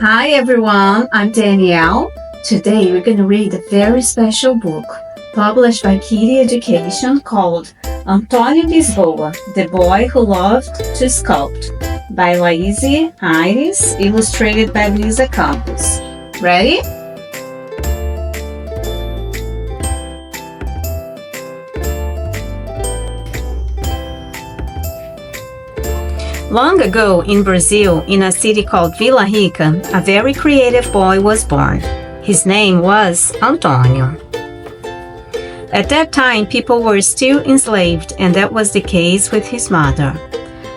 Hi everyone, I'm Danielle. Today we're going to read a very special book published by Kitty Education called Antônio Lisboa, The Boy Who Loved to Sculpt by Laise, Ayres, illustrated by Lisa Campos. Ready? Long ago in Brazil, in a city called Vila Rica, a very creative boy was born. His name was Antônio. At that time, people were still enslaved, and that was the case with his mother.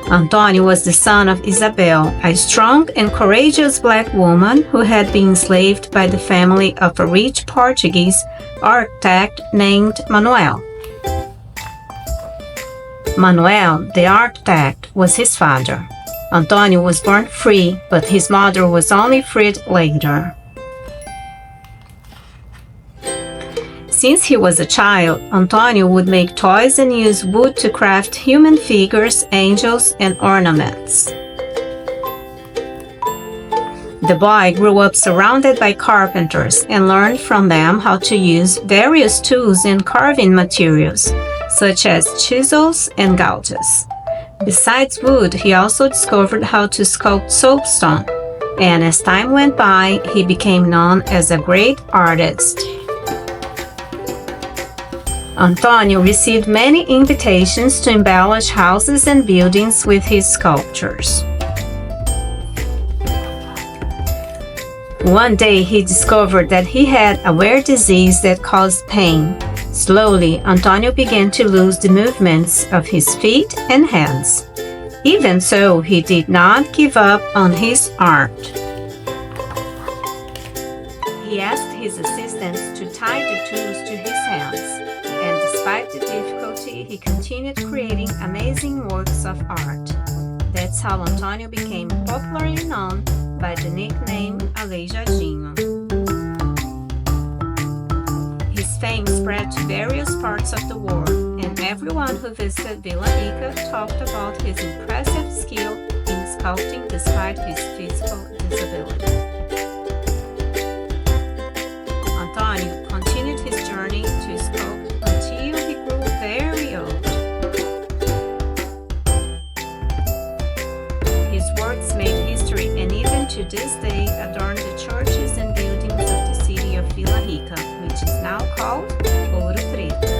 Antônio was the son of Isabel, a strong and courageous black woman who had been enslaved by the family of a rich Portuguese architect named Manuel. Manuel, the architect, was his father. Antônio was born free, but his mother was only freed later. Since he was a child, Antônio would make toys and use wood to craft human figures, angels, and ornaments. The boy grew up surrounded by carpenters and learned from them how to use various tools and carving materials, such as chisels and gouges. Besides wood, he also discovered how to sculpt soapstone, and as time went by, he became known as a great artist. Antônio received many invitations to embellish houses and buildings with his sculptures. One day, he discovered that he had a rare disease that caused pain. Slowly, Antônio began to lose the movements of his feet and hands. Even so, he did not give up on his art. He asked his assistants to tie the tools to his hands, and despite the difficulty, he continued creating amazing works of art. That's how Antônio became popularly known by the nickname Aleijadinho. His fame spread to various parts of the world, and everyone who visited Vila Rica talked about his impressive skill in sculpting despite his physical disability. Antônio continued his journey to sculpt until he grew very old. His works made history and even to this day adorn the churches and buildings of the city of Vila Rica, which is now called Ouro Preto.